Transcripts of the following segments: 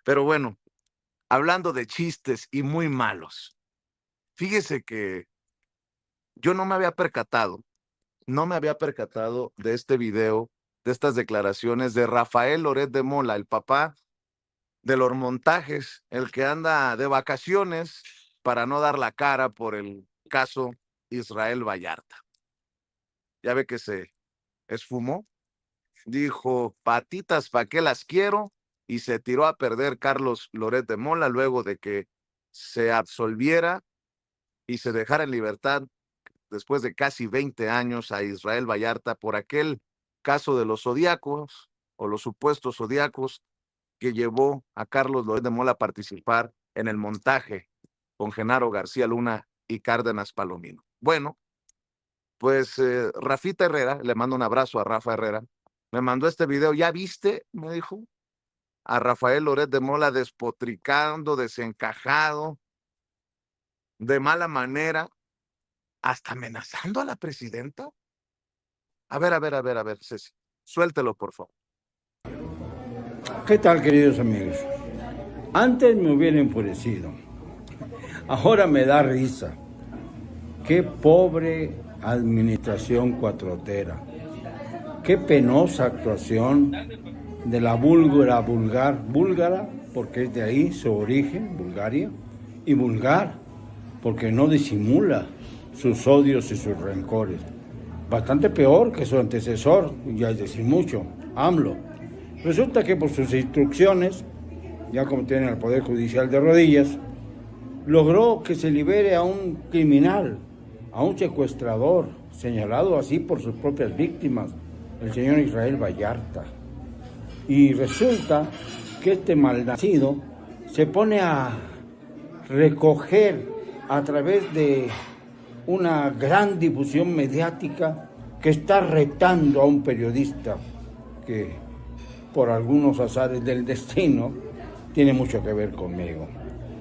Pero bueno, hablando de chistes y muy malos, fíjese que yo no me había percatado de este video, de estas declaraciones de Rafael Loret de Mola, el papá de los montajes, el que anda de vacaciones para no dar la cara por el caso Israel Vallarta. Ya ve que se esfumó, dijo, patitas, ¿para qué las quiero? Y se tiró a perder Carlos Loret de Mola luego de que se absolviera y se dejara en libertad después de casi 20 años a Israel Vallarta por aquel caso de los zodiacos o los supuestos zodiacos que llevó a Carlos Loret de Mola a participar en el montaje con Genaro García Luna y Cárdenas Palomino. Bueno, pues Rafita Herrera, le mando un abrazo a Rafa Herrera, me mandó este video. ¿Ya viste? Me dijo, a Rafael Loret de Mola despotricando, desencajado, de mala manera, hasta amenazando a la presidenta. A ver, Ceci, suéltelo, por favor. ¿Qué tal, queridos amigos? Antes me hubiera enfurecido, ahora me da risa. Qué pobre administración cuatrotera, qué penosa actuación de la búlgara, porque es de ahí su origen, Bulgaria, y vulgar, porque no disimula sus odios y sus rencores. Bastante peor que su antecesor, ya es decir mucho, AMLO. Resulta que por sus instrucciones, ya como tiene el Poder Judicial de rodillas, logró que se libere a un criminal, a un secuestrador, señalado así por sus propias víctimas, el señor Israel Vallarta. Y resulta que este malnacido se pone a recoger a través de una gran difusión mediática que está retando a un periodista que por algunos azares del destino tiene mucho que ver conmigo.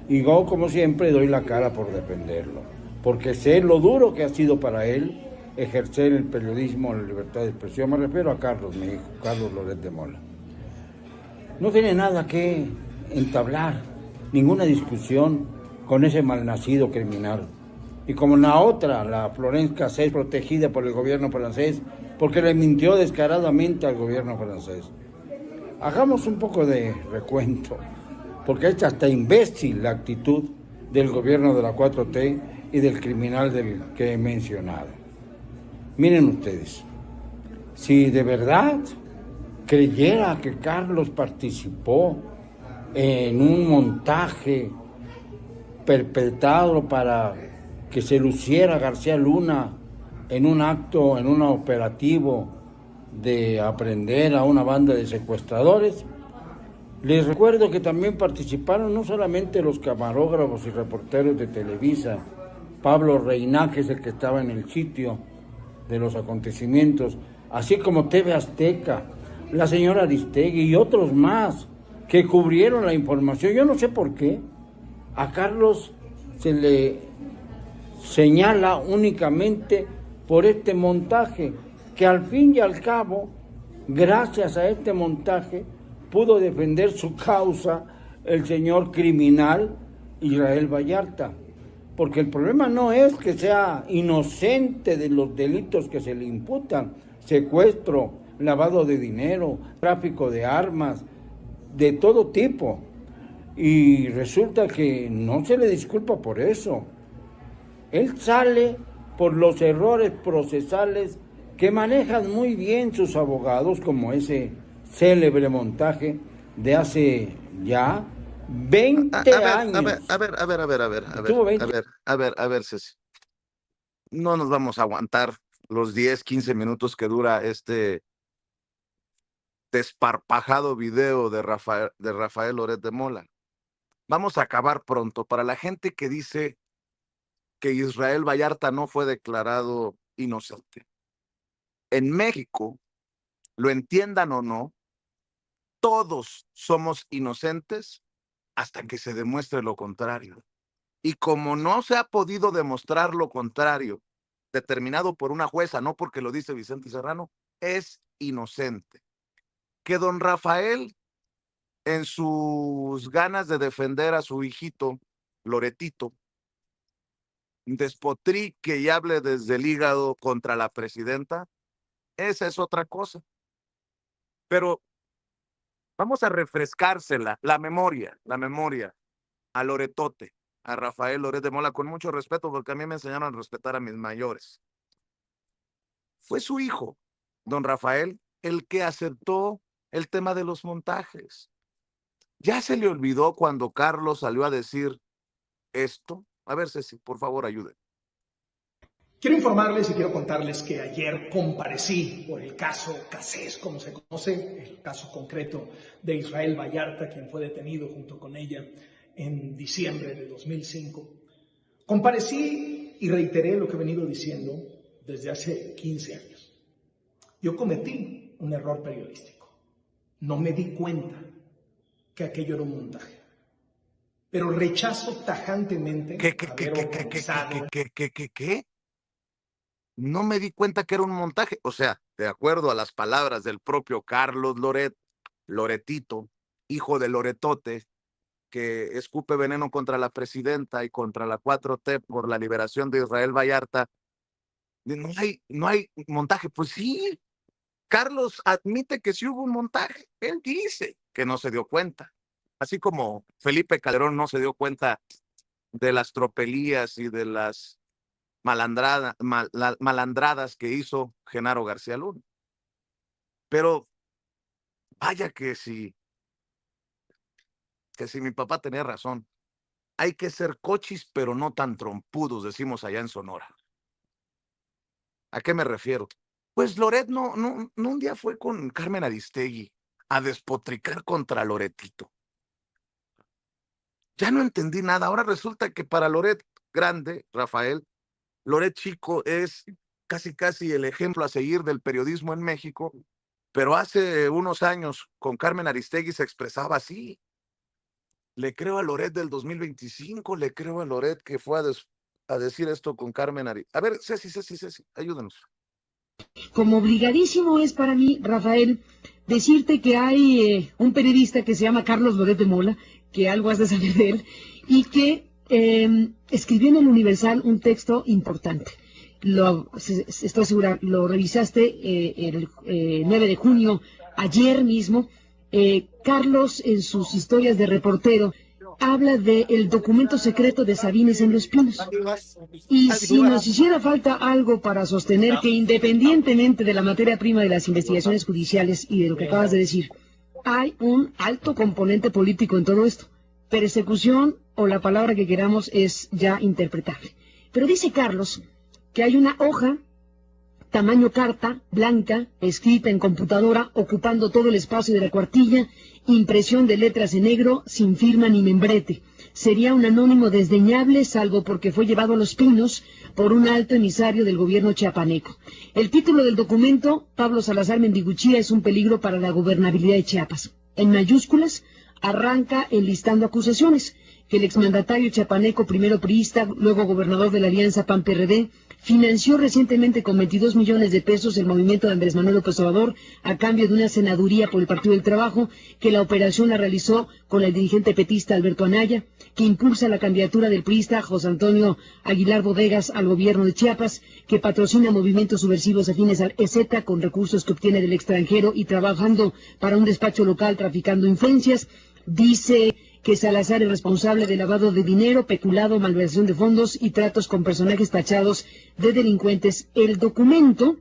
Y yo, como siempre, doy la cara por defenderlo, porque sé lo duro que ha sido para él ejercer el periodismo, la libertad de expresión. Me refiero a Carlos, mi hijo, Carlos Loret de Mola. No tiene nada que entablar, ninguna discusión con ese malnacido criminal. Y como la otra, la Florence Cassés, protegida por el gobierno francés, porque le mintió descaradamente al gobierno francés. Hagamos un poco de recuento, porque es hasta imbécil la actitud del gobierno de la 4T y del criminal del que he mencionado. Miren ustedes, si de verdad creyera que Carlos participó en un montaje perpetrado para que se luciera García Luna en un acto, en un operativo de aprender a una banda de secuestradores, les recuerdo que también participaron no solamente los camarógrafos y reporteros de Televisa, Pablo Reina, que es el que estaba en el sitio de los acontecimientos, así como TV Azteca, la señora Aristegui y otros más que cubrieron la información. Yo no sé por qué a Carlos se le señala únicamente por este montaje, que al fin y al cabo, gracias a este montaje, pudo defender su causa el señor criminal Israel Vallarta. Porque el problema no es que sea inocente de los delitos que se le imputan, secuestro, lavado de dinero, tráfico de armas, de todo tipo. Y resulta que no se le disculpa por eso. Él sale por los errores procesales que manejan muy bien sus abogados, como ese célebre montaje de hace ya 20 años. Tuvo 20. A ver, Ceci. No nos vamos a aguantar los 10, 15 minutos que dura este desparpajado video de Rafael Loret de Mola. Vamos a acabar pronto. Para la gente que dice que Israel Vallarta no fue declarado inocente. En México, lo entiendan o no, todos somos inocentes hasta que se demuestre lo contrario. Y como no se ha podido demostrar lo contrario, determinado por una jueza, no porque lo dice Vicente Serrano, es inocente. Que don Rafael en sus ganas de defender a su hijito, Loretito, despotrique y hable desde el hígado contra la presidenta, esa es otra cosa. Pero vamos a refrescársela, la memoria a Loretote, a Rafael Loret de Mola, con mucho respeto, porque a mí me enseñaron a respetar a mis mayores. Fue su hijo, don Rafael, el que aceptó el tema de los montajes. ¿Ya se le olvidó cuando Carlos salió a decir esto? A ver, Ceci, por favor, ayude. Quiero informarles y quiero contarles que ayer comparecí por el caso Cassés, como se conoce, el caso concreto de Israel Vallarta, quien fue detenido junto con ella en diciembre de 2005. Comparecí y reiteré lo que he venido diciendo desde hace 15 años. Yo cometí un error periodístico. No me di cuenta que aquello era un montaje. Pero rechazo tajantemente haber organizado... ¿Qué? No me di cuenta que era un montaje. O sea, de acuerdo a las palabras del propio Carlos Loret, Loretito, hijo de Loretote, que escupe veneno contra la presidenta y contra la 4T por la liberación de Israel Vallarta, no hay montaje. Pues sí, Carlos admite que sí hubo un montaje. Él dice que no se dio cuenta. Así como Felipe Calderón no se dio cuenta de las tropelías y de las malandradas que hizo Genaro García Luna. Pero vaya que si mi papá tenía razón. Hay que ser cochis, pero no tan trompudos, decimos allá en Sonora. ¿A qué me refiero? Pues Loret no un día fue con Carmen Aristegui a despotricar contra Loretito. Ya no entendí nada. Ahora resulta que para Loret grande, Rafael, Loret chico es casi el ejemplo a seguir del periodismo en México, pero hace unos años con Carmen Aristegui se expresaba así. Le creo a Loret del 2025, le creo a Loret que fue a decir esto con Carmen Aristegui. A ver, Ceci, ayúdanos. Como obligadísimo es para mí, Rafael, decirte que hay un periodista que se llama Carlos Loret de Mola, que algo has de saber de él, y que escribió en el Universal un texto importante. Estoy segura, lo revisaste el 9 de junio, ayer mismo. Carlos, en sus historias de reportero, habla del documento secreto de Sabines en Los Pinos. Y si nos hiciera falta algo para sostener que independientemente de la materia prima de las investigaciones judiciales y de lo que acabas de decir, hay un alto componente político en todo esto. Persecución, o la palabra que queramos, es ya interpretable. Pero dice Carlos que hay una hoja tamaño carta, blanca, escrita en computadora, ocupando todo el espacio de la cuartilla, impresión de letras en negro, sin firma ni membrete. Sería un anónimo desdeñable, salvo porque fue llevado a Los Pinos por un alto emisario del gobierno chiapaneco. El título del documento, Pablo Salazar Mendiguchía es un peligro para la gobernabilidad de Chiapas. En mayúsculas, arranca enlistando acusaciones, que el exmandatario chiapaneco, primero priista, luego gobernador de la Alianza PAN-PRD, financió recientemente con 22 millones de pesos el movimiento de Andrés Manuel López Obrador a cambio de una senaduría por el Partido del Trabajo, que la operación la realizó con el dirigente petista Alberto Anaya, que impulsa la candidatura del priista José Antonio Aguilar Bodegas al gobierno de Chiapas, que patrocina movimientos subversivos afines al EZ con recursos que obtiene del extranjero y trabajando para un despacho local traficando influencias. Dice que Salazar es responsable de lavado de dinero, peculado, malversación de fondos y tratos con personajes tachados de delincuentes. El documento,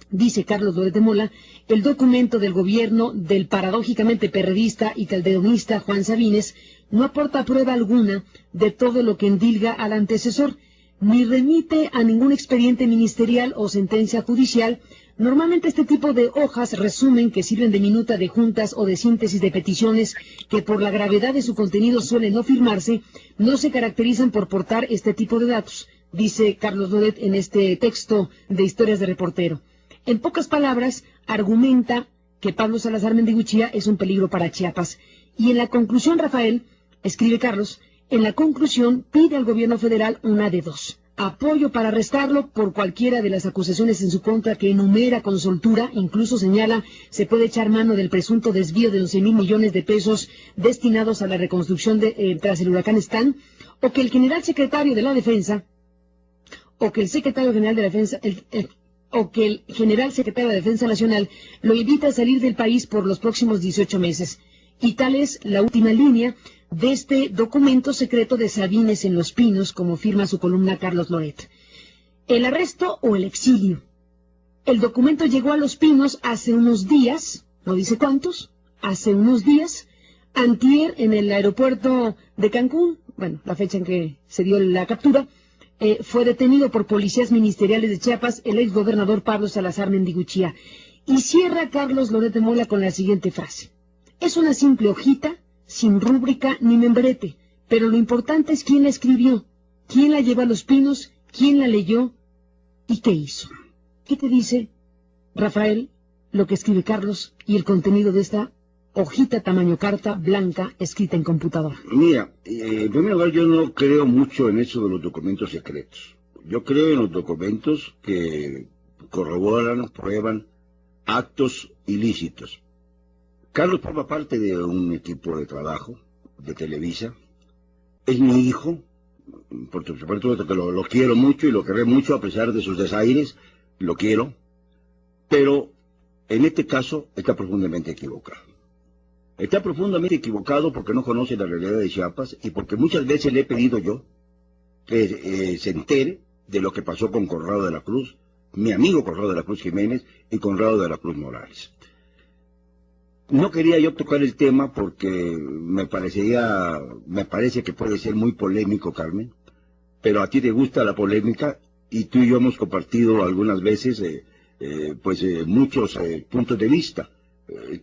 dice Carlos Loret de Mola, el documento del gobierno del paradójicamente perredista y calderonista Juan Sabines no aporta prueba alguna de todo lo que endilga al antecesor, ni remite a ningún expediente ministerial o sentencia judicial. Normalmente este tipo de hojas resumen que sirven de minuta de juntas o de síntesis de peticiones que por la gravedad de su contenido suelen no firmarse, no se caracterizan por portar este tipo de datos, dice Carlos Loret en este texto de Historias de Reportero. En pocas palabras, argumenta que Pablo Salazar Mendiguchía es un peligro para Chiapas. Y en la conclusión, Rafael, escribe Carlos, en la conclusión pide al gobierno federal una de dos: apoyo para arrestarlo por cualquiera de las acusaciones en su contra que enumera con soltura, incluso señala se puede echar mano del presunto desvío de 11,000 millones de pesos destinados a la reconstrucción tras el huracán Stan, o que el general secretario de la Defensa, o que el secretario general de la Defensa, o que el general secretario de Defensa Nacional lo invita a salir del país por los próximos 18 meses. Y tal es la última línea de este documento secreto de Sabines en Los Pinos, como firma su columna Carlos Loret. El arresto o el exilio. El documento llegó a Los Pinos hace unos días, no dice cuántos, hace unos días, antier en el aeropuerto de Cancún, bueno, la fecha en que se dio la captura, fue detenido por policías ministeriales de Chiapas el exgobernador Pablo Salazar Mendiguchía. Y cierra Carlos Loret de Mola con la siguiente frase. Es una simple hojita, sin rúbrica ni membrete, pero lo importante es quién la escribió, quién la llevó a Los Pinos, quién la leyó y qué hizo. ¿Qué te dice, Rafael, lo que escribe Carlos y el contenido de esta hojita tamaño carta blanca escrita en computadora? Mira, en primer lugar, yo no creo mucho en eso de los documentos secretos. Yo creo en los documentos que corroboran, prueban actos ilícitos. Carlos forma parte de un equipo de trabajo de Televisa. Es mi hijo, por supuesto que lo quiero mucho y lo querré mucho a pesar de sus desaires, lo quiero, pero en este caso está profundamente equivocado. Está profundamente equivocado porque no conoce la realidad de Chiapas y porque muchas veces le he pedido yo que se entere de lo que pasó con Conrado de la Cruz, mi amigo Conrado de la Cruz Jiménez y Conrado de la Cruz Morales. No quería yo tocar el tema porque me parece que puede ser muy polémico, Carmen, pero a ti te gusta la polémica y tú y yo hemos compartido algunas veces muchos puntos de vista.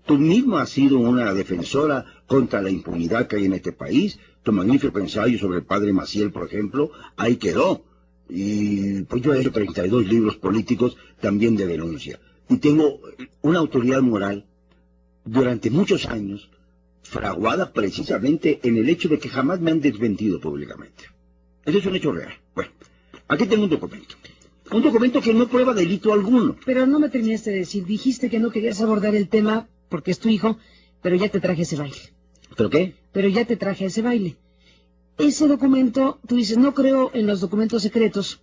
Tú mismo has sido una defensora contra la impunidad que hay en este país. Tu magnífico ensayo sobre el padre Maciel, por ejemplo, ahí quedó. Y pues yo he hecho 32 libros políticos también de denuncia. Y tengo una autoridad moral durante muchos años, fraguada precisamente en el hecho de que jamás me han desmentido públicamente. Eso es un hecho real. Bueno, aquí tengo un documento. Un documento que no prueba delito alguno. Pero no me terminaste de decir, dijiste que no querías abordar el tema porque es tu hijo, pero ya te traje ese baile. ¿Pero qué? Pero ya te traje ese baile. Ese documento, tú dices, no creo en los documentos secretos,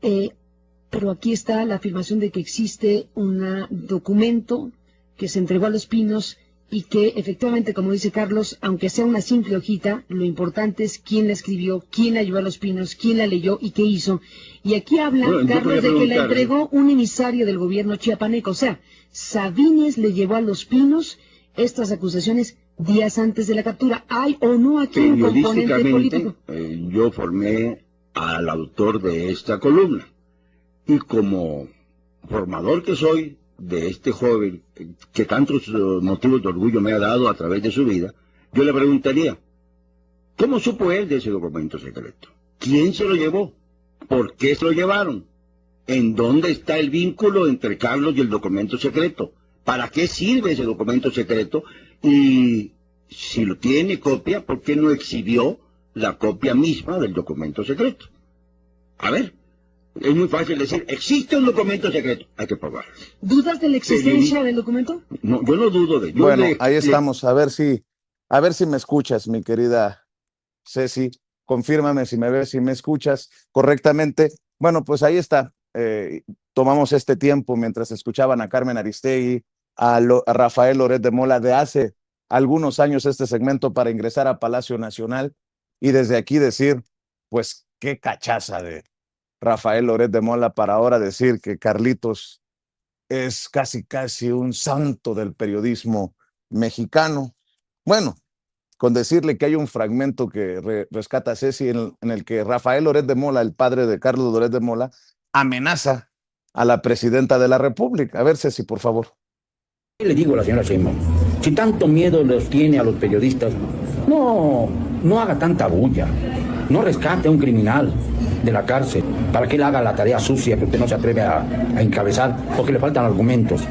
pero aquí está la afirmación de que existe un documento que se entregó a Los Pinos y que efectivamente, como dice Carlos, aunque sea una simple hojita, lo importante es quién la escribió, quién la llevó a Los Pinos, quién la leyó y qué hizo. Y aquí habla, Carlos, de que la entregó un emisario del gobierno chiapaneco. O sea, Sabines le llevó a Los Pinos estas acusaciones días antes de la captura. ¿Hay o no aquí un componente político? Yo formé al autor de esta columna. Y como formador que soy de este joven que tantos motivos de orgullo me ha dado a través de su vida, yo le preguntaría, ¿cómo supo él de ese documento secreto? ¿Quién se lo llevó? ¿Por qué se lo llevaron? ¿En dónde está el vínculo entre Carlos y el documento secreto? ¿Para qué sirve ese documento secreto? Y si lo tiene copia, ¿por qué no exhibió la copia misma del documento secreto? A ver. Es muy fácil decir, existe un documento secreto, hay que probarlo. ¿Dudas de la existencia del documento? No, yo no dudo de ello. Bueno, ahí estamos, a ver si me escuchas, mi querida Ceci, confírmame si me ves, si me escuchas correctamente. Bueno, pues ahí está, tomamos este tiempo mientras escuchaban a Carmen Aristegui, a Rafael Loret de Mola de hace algunos años este segmento para ingresar a Palacio Nacional y desde aquí decir, pues qué cachaza de Rafael Loret de Mola para ahora decir que Carlitos es casi un santo del periodismo mexicano. Bueno, con decirle que hay un fragmento que rescata Ceci en el que Rafael Loret de Mola, el padre de Carlos Loret de Mola, amenaza a la presidenta de la República. A ver, Ceci, por favor. ¿Qué le digo a la señora Sheinbaum? Si tanto miedo los tiene a los periodistas, no haga tanta bulla, no rescate a un criminal de la cárcel, para que él haga la tarea sucia que usted no se atreve a encabezar, porque le faltan argumentos.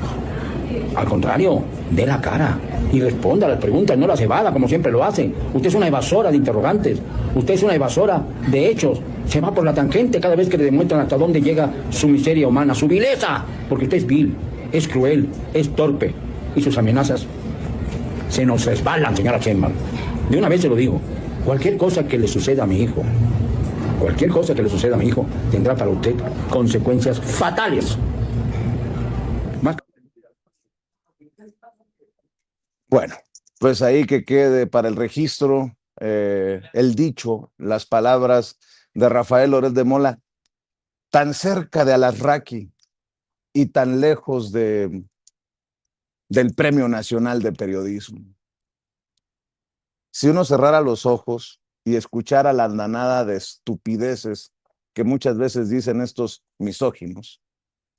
Al contrario, dé la cara y responda a las preguntas, no las evada como siempre lo hacen. Usted es una evasora de interrogantes, usted es una evasora de hechos, Se va por la tangente cada vez que le demuestran hasta dónde llega su miseria humana, su vileza, porque usted es vil, es cruel, es torpe, y sus amenazas se nos resbalan, señora Sheinbaum. De una vez se lo digo, cualquier cosa que le suceda a mi hijo, cualquier cosa que le suceda a mi hijo, tendrá para usted consecuencias fatales. Más... Bueno, pues ahí que quede para el registro el dicho, las palabras de Rafael Loret de Mola, tan cerca de Alasraqui y tan lejos del Premio Nacional de Periodismo. Si uno cerrara los ojos y escuchara la andanada de estupideces que muchas veces dicen estos misóginos,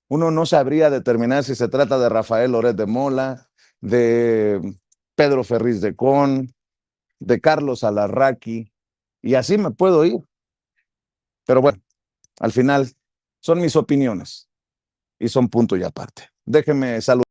uno no sabría determinar si se trata de Rafael Loret de Mola, de Pedro Ferriz de Con, de Carlos Alarraqui, y así me puedo ir. Pero bueno, al final son mis opiniones y son punto y aparte. Déjenme saludar.